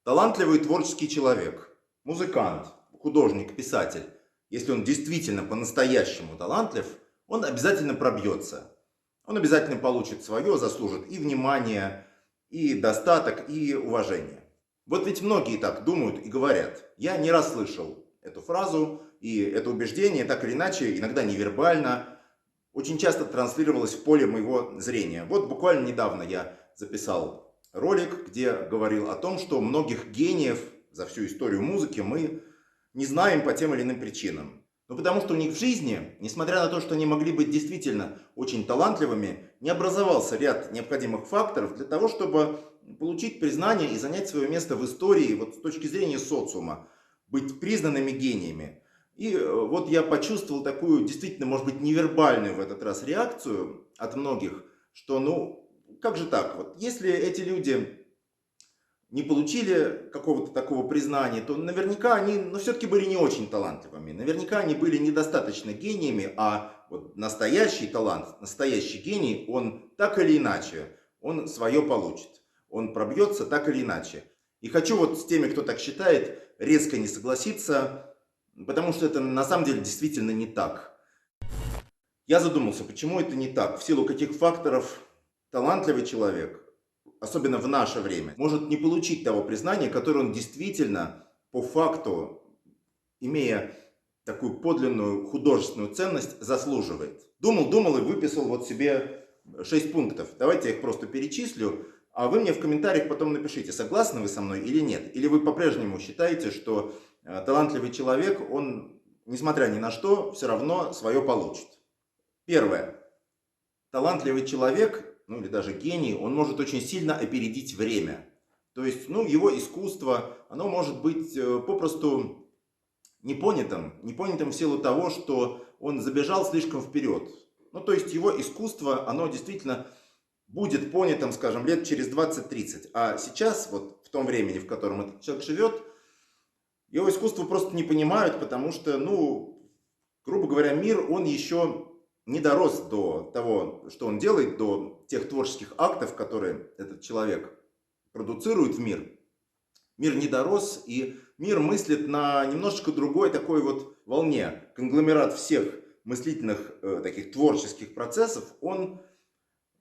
Талантливый творческий человек, музыкант, художник, писатель, если он действительно по-настоящему талантлив, он обязательно пробьется. Он обязательно получит свое, заслужит и внимание, и достаток, и уважение. Вот ведь многие так думают и говорят. Я не раз слышал эту фразу, и это убеждение так или иначе, иногда невербально, очень часто транслировалось в поле моего зрения. Вот буквально недавно я записал ролик, где говорил о том, что многих гениев за всю историю музыки мы не знаем по тем или иным причинам. Ну, потому что у них в жизни, несмотря на то, что они могли быть действительно очень талантливыми, не образовался ряд необходимых факторов для того, чтобы получить признание и занять свое место в истории вот с точки зрения социума, быть признанными гениями. И вот я почувствовал такую действительно, может быть, невербальную в этот раз реакцию от многих, что ну, как же так, вот если эти люди не получили какого-то такого признания, то наверняка они, ну, все-таки были не очень талантливыми. Наверняка они были недостаточно гениями, а вот настоящий талант, настоящий гений, он так или иначе, он свое получит. Он пробьется так или иначе. И хочу вот с теми, кто так считает, резко не согласиться, потому что это на самом деле действительно не так. Я задумался, почему это не так, в силу каких факторов талантливый человек, особенно в наше время, может не получить того признания, которое он действительно, по факту, имея такую подлинную художественную ценность, заслуживает. Думал и выписал вот себе 6 пунктов. Давайте я их просто перечислю, а вы мне в комментариях потом напишите, согласны вы со мной или нет. Или вы по-прежнему считаете, что талантливый человек, он, несмотря ни на что, все равно свое получит. Первое. Талантливый человек, ну или даже гений, он может очень сильно опередить время. То есть, ну, его искусство, оно может быть попросту непонятым в силу того, что он забежал слишком вперед. Ну, то есть, его искусство, оно действительно будет понятым, скажем, лет через 20-30. А сейчас, вот в том времени, в котором этот человек живет, его искусство просто не понимают, потому что, ну, грубо говоря, мир, он еще не дорос до того, что он делает, до тех творческих актов, которые этот человек продуцирует в мир. Мир не дорос, и мир мыслит на немножечко другой такой вот волне. Конгломерат всех мыслительных таких творческих процессов, он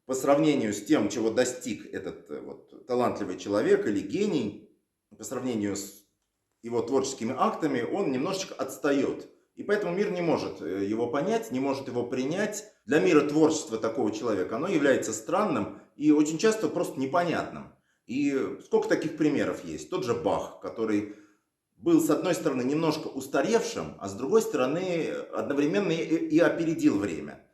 по сравнению с тем, чего достиг этот вот талантливый человек или гений, по сравнению с его творческими актами, он немножечко отстает. И поэтому мир не может его понять, не может его принять. Для мира творчество такого человека, оно является странным и очень часто просто непонятным. И сколько таких примеров есть. Тот же Бах, который был, с одной стороны, немножко устаревшим, а с другой стороны, одновременно и опередил время.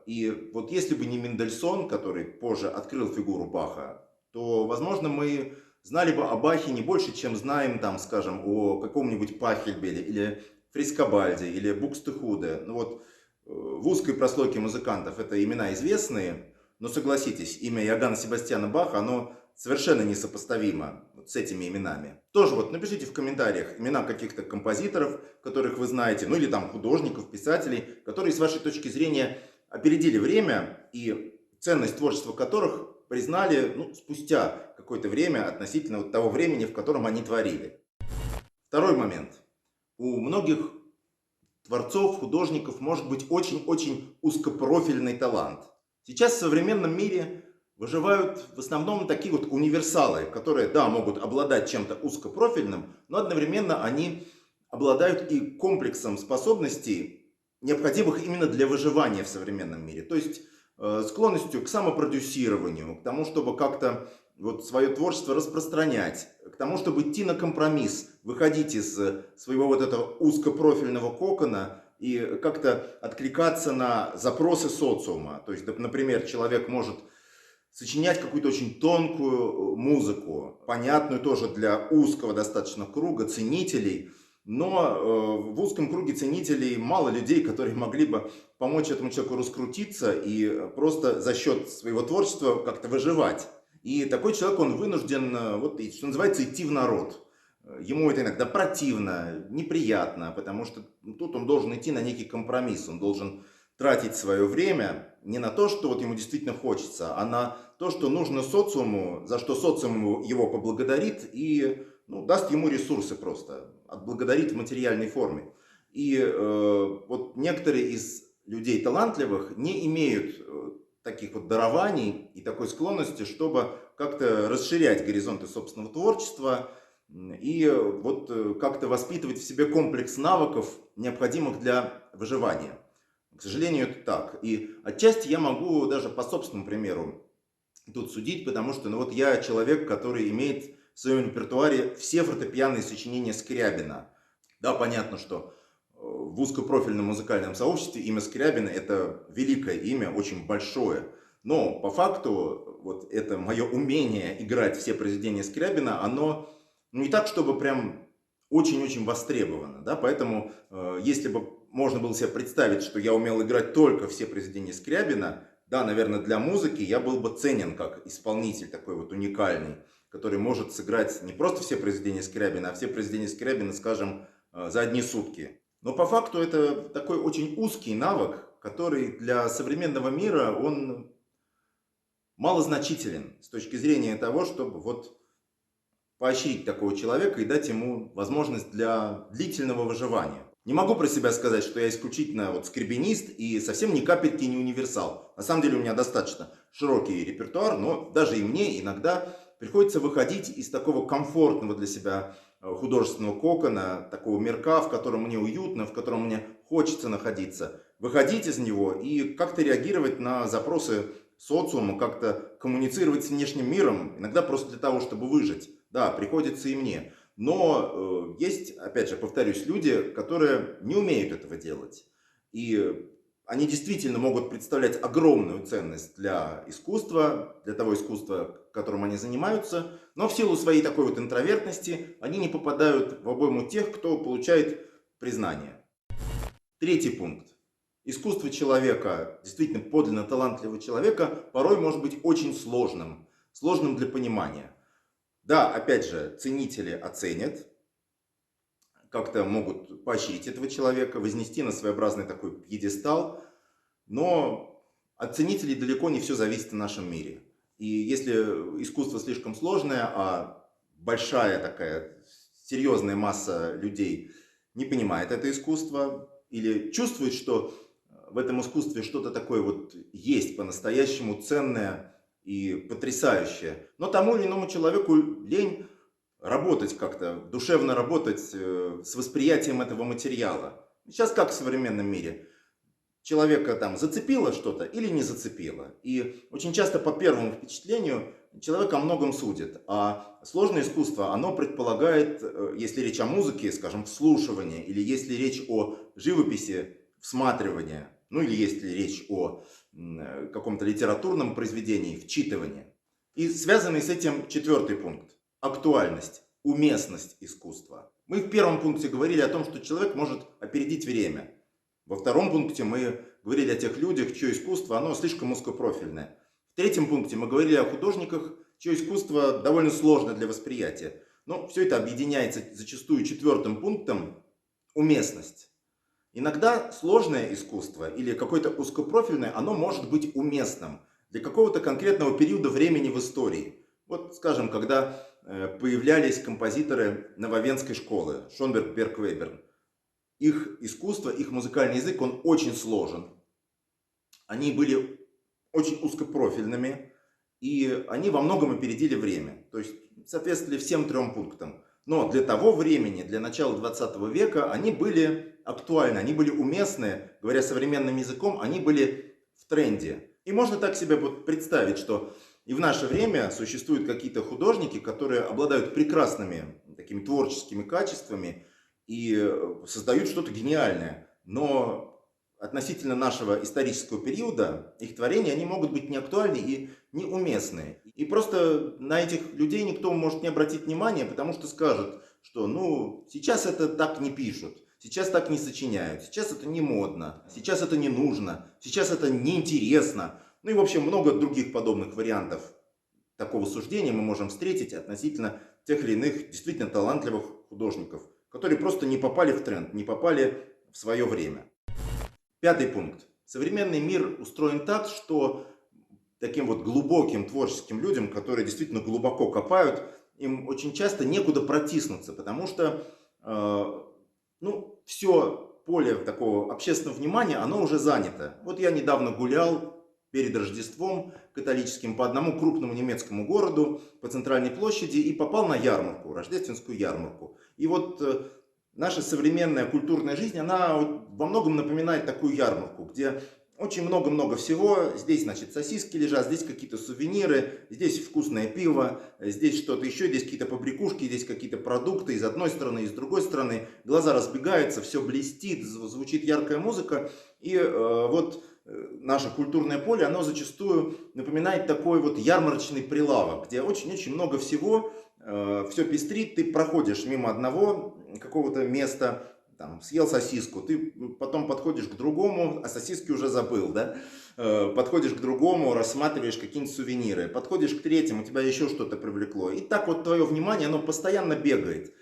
И вот если бы не Мендельсон, который позже открыл фигуру Баха, то, возможно, мы знали бы о Бахе не больше, чем знаем, там, скажем, о каком-нибудь Пахельбеле или Фрискобальде или Букстехуде. Ну вот в узкой прослойке музыкантов это имена известные, но согласитесь, имя Иоганна Себастьяна Баха, оно совершенно несопоставимо вот с этими именами. Тоже вот напишите в комментариях имена каких-то композиторов, которых вы знаете, ну или там художников, писателей, которые с вашей точки зрения опередили время и ценность творчества которых признали, ну, спустя какое-то время относительно вот того времени, в котором они творили. Второй момент. У многих творцов, художников может быть очень-очень узкопрофильный талант. Сейчас в современном мире выживают в основном такие вот универсалы, которые, да, могут обладать чем-то узкопрофильным, но одновременно они обладают и комплексом способностей, необходимых именно для выживания в современном мире. То есть склонностью к самопродюсированию, к тому, чтобы как-то вот свое творчество распространять, к тому, чтобы идти на компромисс, выходить из своего вот этого узкопрофильного кокона и как-то откликаться на запросы социума. То есть, например, человек может сочинять какую-то очень тонкую музыку, понятную тоже для узкого достаточно круга ценителей, но в узком круге ценителей мало людей, которые могли бы помочь этому человеку раскрутиться и просто за счет своего творчества как-то выживать. И такой человек, он вынужден, вот, что называется, идти в народ. Ему это иногда противно, неприятно, потому что тут он должен идти на некий компромисс, он должен тратить свое время, не на то, что вот ему действительно хочется, а на то, что нужно социуму, за что социум его поблагодарит и даст ему ресурсы просто, отблагодарит в материальной форме. И вот некоторые из людей талантливых не имеют таких вот дарований и такой склонности, чтобы как-то расширять горизонты собственного творчества и вот как-то воспитывать в себе комплекс навыков, необходимых для выживания. К сожалению, это так. И отчасти я могу даже по собственному примеру тут судить, потому что вот я человек, который имеет в своем репертуаре все фортепианные сочинения Скрябина. Да, понятно, что в узкопрофильном музыкальном сообществе имя Скрябина — это великое имя, очень большое. Но по факту вот это мое умение играть все произведения Скрябина, оно не так, чтобы прям очень-очень востребовано. Да? Поэтому если бы можно было себе представить, что я умел играть только все произведения Скрябина, да, наверное, для музыки я был бы ценен как исполнитель такой вот уникальный, который может сыграть не просто все произведения Скрябина, а все произведения Скрябина, скажем, за одни сутки. Но по факту это такой очень узкий навык, который для современного мира, он малозначителен с точки зрения того, чтобы вот поощрить такого человека и дать ему возможность для длительного выживания. Не могу про себя сказать, что я исключительно вот скребенист и совсем ни капельки не универсал. На самом деле у меня достаточно широкий репертуар, но даже и мне иногда приходится выходить из такого комфортного для себя художественного кокона, такого мирка, в котором мне уютно, в котором мне хочется находиться. Выходить из него и как-то реагировать на запросы социума, как-то коммуницировать с внешним миром, иногда просто для того, чтобы выжить. Да, приходится и мне. Но есть, опять же, повторюсь, люди, которые не умеют этого делать. И они действительно могут представлять огромную ценность для искусства, для того искусства, которым они занимаются. Но в силу своей такой вот интровертности они не попадают в обойму тех, кто получает признание. Третий пункт. Искусство человека, действительно подлинно талантливого человека, порой может быть очень сложным. Сложным для понимания. Да, опять же, ценители оценят, как-то могут поощрить этого человека, вознести на своеобразный такой пьедестал, но от ценителей далеко не все зависит в нашем мире. И если искусство слишком сложное, а большая такая серьезная масса людей не понимает это искусство или чувствует, что в этом искусстве что-то такое вот есть по-настоящему ценное и потрясающее, но тому или иному человеку лень работать как-то, душевно работать с восприятием этого материала. Сейчас как в современном мире? Человека там зацепило что-то или не зацепило. И очень часто по первому впечатлению человек о многом судит. А сложное искусство, оно предполагает, если речь о музыке, скажем, вслушивание, или если речь о живописи, всматривание, ну или если речь о каком-то литературном произведении, вчитывание. И связанный с этим четвертый пункт. Актуальность, уместность искусства. Мы в первом пункте говорили о том, что человек может опередить время. Во втором пункте мы говорили о тех людях, чье искусство оно слишком узкопрофильное. В третьем пункте мы говорили о художниках, чье искусство довольно сложно для восприятия. Но все это объединяется зачастую четвертым пунктом – уместность. Иногда сложное искусство или какое-то узкопрофильное, оно может быть уместным для какого-то конкретного периода времени в истории. Вот, скажем, когда появлялись композиторы Нововенской школы, Шонберг, Берг, Веберн. Их искусство, их музыкальный язык, он очень сложен. Они были очень узкопрофильными, и они во многом опередили время. То есть соответствовали всем трем пунктам. Но для того времени, для начала 20 века, они были актуальны, они были уместны, говоря современным языком, они были в тренде. И можно так себе вот представить, что и в наше время существуют какие-то художники, которые обладают прекрасными такими творческими качествами и создают что-то гениальное. Но относительно нашего исторического периода их творения, они могут быть неактуальны и неуместны. И просто на этих людей никто может не обратить внимания, потому что скажут, что сейчас это так не пишут, сейчас так не сочиняют, сейчас это не модно, сейчас это не нужно, сейчас это неинтересно. Ну и в общем много других подобных вариантов такого суждения мы можем встретить относительно тех или иных действительно талантливых художников, которые просто не попали в тренд, не попали в свое время. Пятый пункт. Современный мир устроен так, что таким вот глубоким творческим людям, которые действительно глубоко копают, им очень часто некуда протиснуться, потому что ну, все поле такого общественного внимания, оно уже занято. Вот я недавно гулял перед Рождеством католическим по одному крупному немецкому городу, по центральной площади, и попал на ярмарку, рождественскую ярмарку. И вот наша современная культурная жизнь, она во многом напоминает такую ярмарку, где очень много-много всего. Здесь, значит, сосиски лежат, здесь какие-то сувениры, здесь вкусное пиво, здесь что-то еще, здесь какие-то побрякушки, здесь какие-то продукты из одной стороны, и с другой стороны. Глаза разбегаются, все блестит, звучит яркая музыка. И наше культурное поле, оно зачастую напоминает такой вот ярмарочный прилавок, где очень-очень много всего, все пестрит, ты проходишь мимо одного какого-то места, там, съел сосиску, ты потом подходишь к другому, а сосиски уже забыл, да? Подходишь к другому, рассматриваешь какие-нибудь сувениры, подходишь к третьему, тебя еще что-то привлекло. И так вот твое внимание, оно постоянно бегает.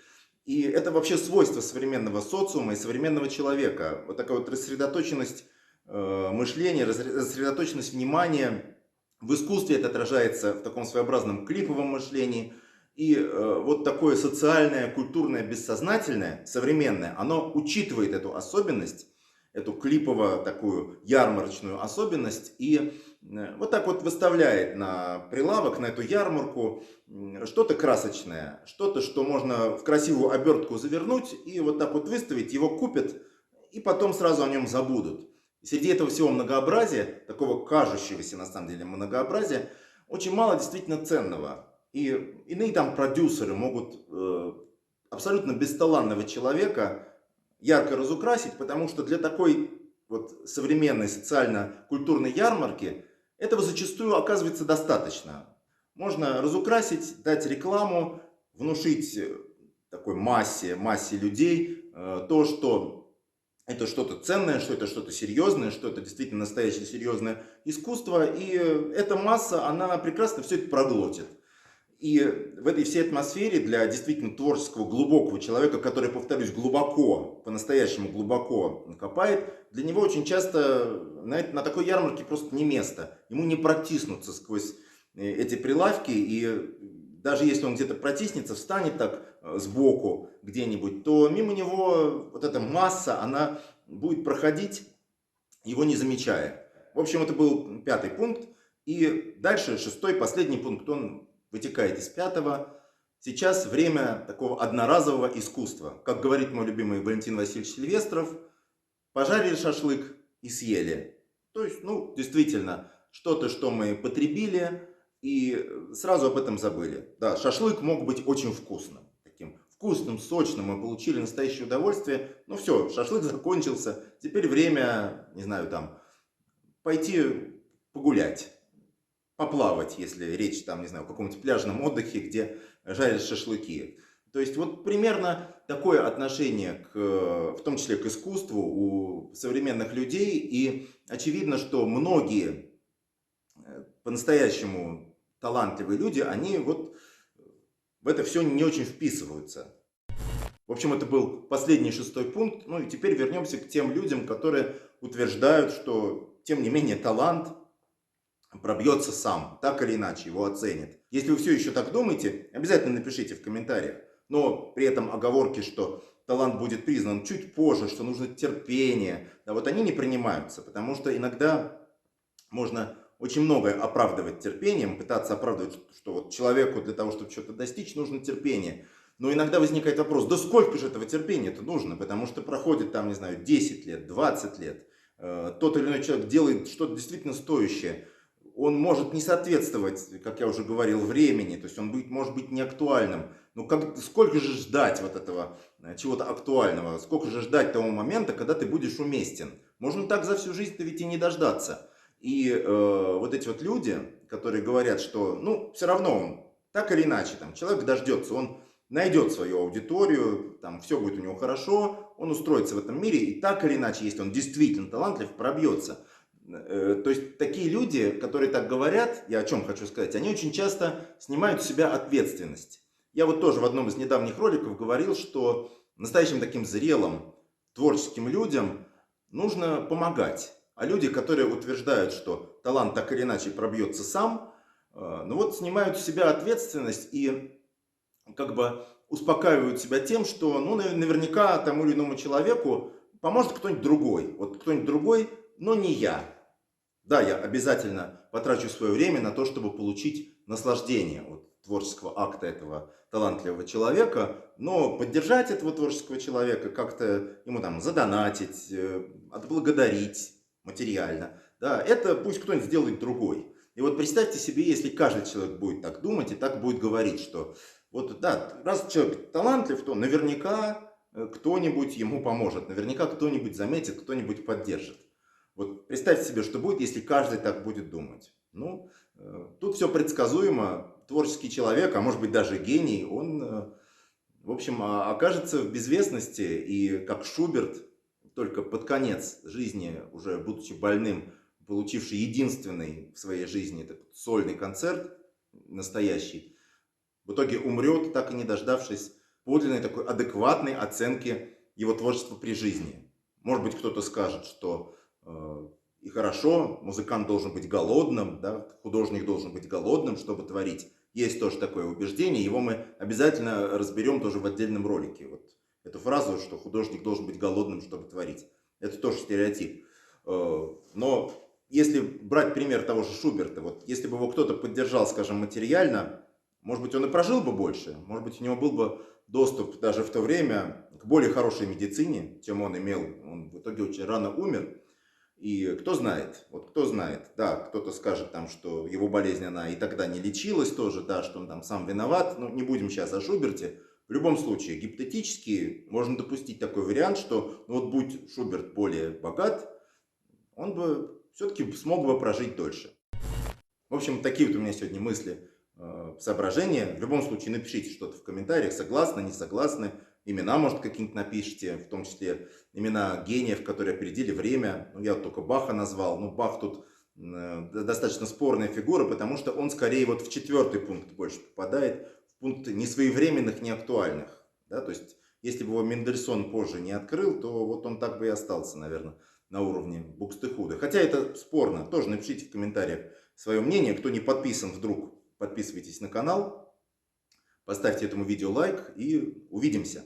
И это вообще свойство современного социума и современного человека. Вот такая вот рассредоточенность мышления, рассредоточенность внимания. В искусстве это отражается в таком своеобразном клиповом мышлении. И вот такое социальное, культурное, бессознательное, современное, оно учитывает эту особенность, эту клипово такую ярмарочную особенность, и вот так вот выставляет на прилавок, на эту ярмарку что-то красочное, что-то, что можно в красивую обертку завернуть и вот так вот выставить, его купят, и потом сразу о нем забудут. И среди этого всего многообразия, такого кажущегося на самом деле многообразия, очень мало действительно ценного. И иные там продюсеры могут абсолютно бесталанного человека ярко разукрасить, потому что для такой вот современной социально-культурной ярмарки этого зачастую оказывается достаточно. Можно разукрасить, дать рекламу, внушить такой массе людей то, что это что-то ценное, что это что-то серьезное, что это действительно настоящее серьезное искусство. И эта масса, она прекрасно все это проглотит. И в этой всей атмосфере для действительно творческого, глубокого человека, который, повторюсь, глубоко, по-настоящему глубоко копает, для него очень часто на такой ярмарке просто не место. Ему не протиснуться сквозь эти прилавки, и даже если он где-то протиснется, встанет так сбоку где-нибудь, то мимо него вот эта масса, она будет проходить, его не замечая. В общем, это был 5-й пункт. И дальше 6-й, последний пункт, он вытекает из 5-го. Сейчас время такого одноразового искусства. Как говорит мой любимый Валентин Васильевич Сильвестров, пожарили шашлык и съели. То есть, ну, действительно, что-то, что мы потребили, и сразу об этом забыли. Да, шашлык мог быть очень вкусным. Таким вкусным, сочным, мы получили настоящее удовольствие. Ну все, шашлык закончился. Теперь время, не знаю, там, пойти погулять. Поплавать, если речь там, не знаю, о каком-нибудь пляжном отдыхе, где жарят шашлыки. То есть вот примерно такое отношение, в том числе к искусству, у современных людей. И очевидно, что многие по-настоящему талантливые люди, они вот в это все не очень вписываются. В общем, это был последний 6-й пункт. Ну и теперь вернемся к тем людям, которые утверждают, что тем не менее талант пробьется сам, так или иначе его оценят. Если вы все еще так думаете, обязательно напишите в комментариях. Но при этом оговорки, что талант будет признан чуть позже, что нужно терпение, да, вот они не принимаются, потому что иногда можно очень многое оправдывать терпением, пытаться оправдывать, что вот человеку для того, чтобы что-то достичь, нужно терпение. Но иногда возникает вопрос, да сколько же этого терпения-то нужно, потому что проходит там, не знаю, 10 лет, 20 лет, тот или иной человек делает что-то действительно стоящее. Он может не соответствовать, как я уже говорил, времени, то есть он может быть не актуальным. Но сколько же ждать вот этого чего-то актуального, сколько же ждать того момента, когда ты будешь уместен? Можно так за всю жизнь-то ведь и не дождаться. И вот эти вот люди, которые говорят, что ну все равно он так или иначе, там, человек дождется, он найдет свою аудиторию, там все будет у него хорошо, он устроится в этом мире, и так или иначе, если он действительно талантлив, пробьется. То есть такие люди, которые так говорят, я о чем хочу сказать, они очень часто снимают с себя ответственность. Я вот тоже в одном из недавних роликов говорил, что настоящим таким зрелым творческим людям нужно помогать. А люди, которые утверждают, что талант так или иначе пробьется сам, ну вот снимают с себя ответственность и как бы успокаивают себя тем, что ну, наверняка тому или иному человеку поможет кто-нибудь другой. Вот кто-нибудь другой, но не я. Да, я обязательно потрачу свое время на то, чтобы получить наслаждение от творческого акта этого талантливого человека, но поддержать этого творческого человека, как-то ему там задонатить, отблагодарить материально, да, это пусть кто-нибудь сделает другой. И вот представьте себе, если каждый человек будет так думать и так будет говорить, что вот да, раз человек талантлив, то наверняка кто-нибудь ему поможет, наверняка кто-нибудь заметит, кто-нибудь поддержит. Вот представьте себе, что будет, если каждый так будет думать. Ну, тут все предсказуемо. Творческий человек, а может быть даже гений, он, в общем, окажется в безвестности. И как Шуберт, только под конец жизни, уже будучи больным, получивший единственный в своей жизни этот сольный концерт, настоящий, в итоге умрет, так и не дождавшись подлинной такой адекватной оценки его творчества при жизни. Может быть, кто-то скажет, что и хорошо, музыкант должен быть голодным, да, художник должен быть голодным, чтобы творить. Есть тоже такое убеждение, его мы обязательно разберем тоже в отдельном ролике. Вот эту фразу, что художник должен быть голодным, чтобы творить. Это тоже стереотип. Но если брать пример того же Шуберта, вот если бы его кто-то поддержал, скажем, материально, может быть, он и прожил бы больше, может быть, у него был бы доступ даже в то время к более хорошей медицине, чем он имел. Он в итоге очень рано умер. И кто знает, вот кто знает, да, кто-то скажет там, что его болезнь, она и тогда не лечилась тоже, да, что он там сам виноват, но не будем сейчас о Шуберте. В любом случае, гипотетически можно допустить такой вариант, что ну, вот будь Шуберт более богат, он бы все-таки смог бы прожить дольше. В общем, такие вот у меня сегодня мысли, соображения. В любом случае, напишите что-то в комментариях, согласны, не согласны. Имена, может, какие-нибудь напишите, в том числе имена гениев, которые опередили время. Ну, я вот только Баха назвал. Ну, Бах тут достаточно спорная фигура, потому что он скорее вот в 4-й пункт больше попадает, в пункт несвоевременных, неактуальных. Да? То есть, если бы его Мендельсон позже не открыл, то вот он так бы и остался, наверное, на уровне Букстехуда. Хотя это спорно. Тоже напишите в комментариях свое мнение. Кто не подписан, вдруг подписывайтесь на канал. Поставьте этому видео лайк и увидимся.